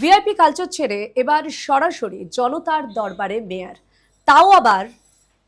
VIP culture ছেড়ে এবার সরাসরি জনতার দরবারে মেয়র, তাও আবার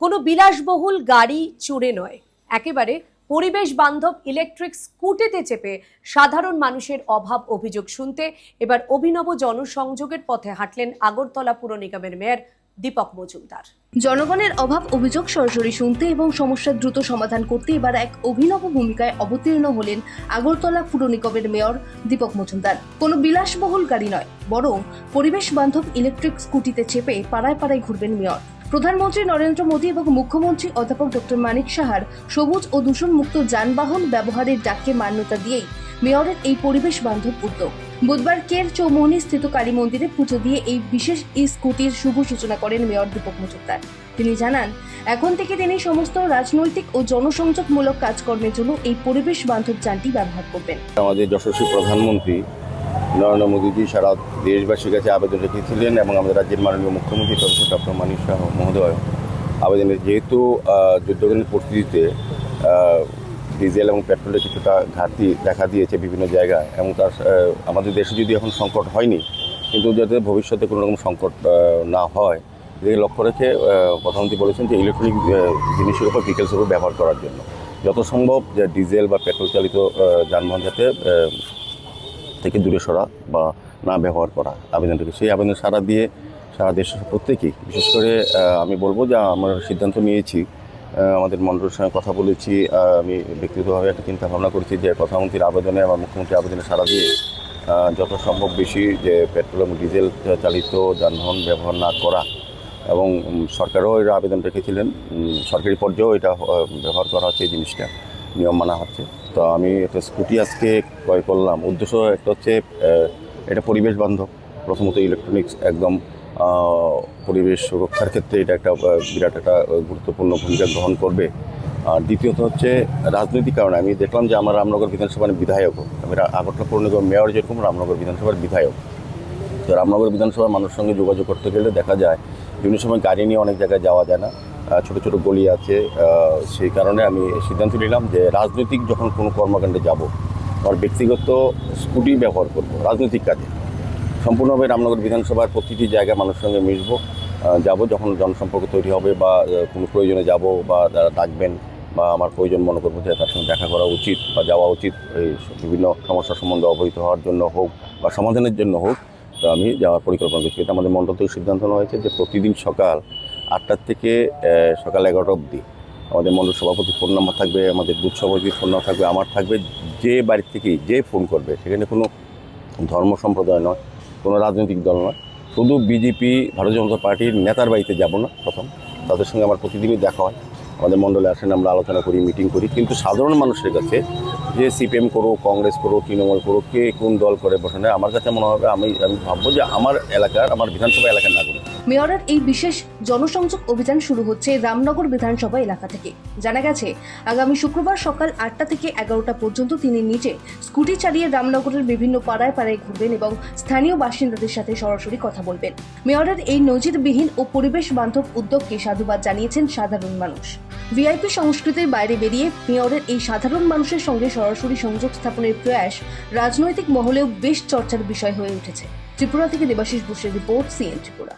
কোনো বিলাসবহুল গাড়ি চড়ে নয়, একেবারে পরিবেশ বান্ধব ইলেকট্রিক স্কুটিতে চেপে সাধারণ মানুষের অভাব অভিযোগ শুনতে এবার অভিনব জনসংযোগের পথে হাঁটলেন আগরতলা পুর নিগমের মেয়র দীপক মজুমদার। জনগণের অভাব অভিযোগ সরাসরি শুনতে এবং সমস্যার দ্রুত সমাধান করতে এবার এক অভিনব ভূমিকায় অবতীর্ণ হলেন আগরতলা পুর নিগমের মেয়র দীপক মজুমদার। কোনো বিলাসবহুল গাড়ি নয়, বরং পরিবেশ বান্ধব ইলেকট্রিক স্কুটিতে চেপে পাড়ায় পাড়ায় ঘুরবেন মেয়র। প্রধানমন্ত্রী নরেন্দ্র মোদী এবং মুখ্যমন্ত্রী অধ্যাপক ডক্টর মানিক সাহার সবুজ ও দূষণমুক্ত যানবাহন ব্যবহারের ডাককে মান্যতা দিয়েই মেয়রের এই পরিবেশ বান্ধব উদ্যোগ। বুধবার কের চৌমুহনী স্থিত কালী মন্দিরে পুজো দিয়ে এই বিশেষ স্কুটির শুভ সূচনা করেন মেয়র দীপক মজুমদার। তিনি জানান, এখন থেকে তিনি সমস্ত রাজনৈতিক ও জনসংযোগমূলক কাজকর্মের জন্য এই পরিবেশ বান্ধব যানটি ব্যবহার করবেন। আমাদের যশস্বী প্রধানমন্ত্রী নরেন্দ্র মোদীজি সারা দেশবাসীর কাছে আবেদন রেখেছিলেন এবং আমাদের রাজ্যের মাননীয় মুখ্যমন্ত্রী প্রফেসর ডক্টর মানিক সাহা মহোদয় আবেদনের যেহেতু যুদ্ধকালীন পরিস্থিতিতে ডিজেল এবং পেট্রোলের কিছুটা ঘাটতি দেখা দিয়েছে বিভিন্ন জায়গায়, এবং তার আমাদের দেশে যদি এখন সংকট হয়নি, কিন্তু যাতে ভবিষ্যতে কোনো রকম সংকট না হয় এদিকে লক্ষ্য রেখে প্রধানমন্ত্রী বলেছেন যে ইলেকট্রনিক জিনিসের উপর ভেহিকেলসের উপর ব্যবহার করার জন্য যত সম্ভব যে ডিজেল বা পেট্রোল চালিত যানবাহন যাতে থেকে দূরে সরা বা না ব্যবহার করা আবেদন রেখে সেই আবেদন সারা দিয়ে সারা দেশের প্রত্যেকেই, বিশেষ করে আমি বলবো যে আমরা সিদ্ধান্ত নিয়েছি, আমাদের মন্ডলের সঙ্গে কথা বলেছি, আমি ব্যক্তিগতভাবে একটা চিন্তা ভাবনা করেছি যে প্রধানমন্ত্রীর আবেদনে বা মুখ্যমন্ত্রীর আবেদনে সাড়া দিয়ে যত সম্ভব বেশি যে পেট্রোল এবং ডিজেল চালিত যানবাহন ব্যবহার না করা, এবং সরকারও এর আবেদন রেখেছিলেন, সরকারি পর্যায়েও এটা ব্যবহার করা হচ্ছে, এই জিনিসটা নিয়ম মানা হচ্ছে। তো আমি একটা স্কুটি আজকে ক্রয় করলাম। উদ্দেশ্য একটা হচ্ছে এটা পরিবেশ বান্ধব, প্রথমত ইলেকট্রনিক্স একদম পরিবেশ সুরক্ষার ক্ষেত্রে এটা একটা বিরাট একটা গুরুত্বপূর্ণ ভূমিকা গ্রহণ করবে। আর দ্বিতীয়ত হচ্ছে রাজনৈতিক কারণে আমি দেখলাম যে আমার রামনগর বিধানসভার বিধায়কও, আমি আগরতলা পৌর নিগম মেয়র যেরকম রামনগর বিধানসভার বিধায়ক, তো রামনগর বিধানসভার মানুষের সঙ্গে যোগাযোগ করতে গেলে দেখা যায় বিভিন্ন সময় গাড়ি নিয়ে অনেক জায়গায় যাওয়া যায় না, ছোটো ছোটো গলি আছে। সেই কারণে আমি সিদ্ধান্ত নিলাম যে রাজনৈতিক যখন কোনো কর্মকাণ্ডে যাব, আমার ব্যক্তিগত স্কুটি ব্যবহার করব রাজনৈতিক কাজে। সম্পূর্ণভাবে রামনগর বিধানসভার প্রতিটি জায়গায় মানুষের সঙ্গে মিশবো, যাব যখন জনসম্পর্ক তৈরি হবে বা কোনো প্রয়োজনে যাব বা যারা ডাকবেন বা আমার প্রয়োজন মনে করবো যে তার সঙ্গে দেখা করা উচিত বা যাওয়া উচিত, এই বিভিন্ন সমস্যার সম্বন্ধে অবহিত হওয়ার জন্য হোক বা সমাধানের জন্য হোক, তো আমি যাওয়ার পরিকল্পনা করছি। এটা আমাদের মণ্ডল থেকে সিদ্ধান্ত নেওয়া হয়েছে যে প্রতিদিন সকাল 8টার থেকে সকাল 11টা অবধি আমাদের মণ্ডল সভাপতির ফোন নাম্বার থাকবে, আমাদের বুথ সভাপতির ফোন নাম্বার থাকবে, আমার থাকবে। যে বাড়ির থেকেই যে ফোন করবে, সেখানে কোনো ধর্ম সম্প্রদায় নয়, কোনো রাজনৈতিক দল নয়, শুধু বিজেপি ভারতীয় জনতা পার্টির নেতার বাড়িতে যাব না। প্রথম তাদের সঙ্গে আমার প্রতিদিনই দেখা হয়, আমাদের মণ্ডলে আসেন, আমরা আলোচনা করি, মিটিং করি। কিন্তু সাধারণ মানুষের কাছে যে সিপিএম করুক, কংগ্রেস করুক, তৃণমূল করুক, কে কোন দল করে বসে নেয়, আমার কাছে মনে হবে আমি ভাববো যে আমার এলাকার, আমার বিধানসভা এলাকার নাগরিক। মেয়রের এই বিশেষ জনসংযোগ অভিযান শুরু হচ্ছে রামনগর বিধানসভা এলাকা থেকে। জানা গেছে, আগামী শুক্রবার সকাল 8টা থেকে 11টা পর্যন্ত তিনি নিজে স্কুটি চালিয়ে রামনগরের বিভিন্ন পাড়ায় পাড়ায় ঘুরবেন এবং স্থানীয় বাসিন্দাদের সাথে সরাসরি কথা বলবেন। মেয়রের এই নজিরবিহীন ও পরিবেশ বান্ধব উদ্যোগকে সাধুবাদ জানিয়েছেন সাধারণ মানুষ। ভিআইপি সংস্কৃতির বাইরে বেরিয়ে মেয়রের এই সাধারণ মানুষের সঙ্গে সরাসরি সংযোগ স্থাপনের প্রয়াস রাজনৈতিক মহলেও বেশ চর্চার বিষয় হয়ে উঠেছে। ত্রিপুরা থেকে দেবাশিস বসুর রিপোর্ট, সিএন ত্রিপুরা।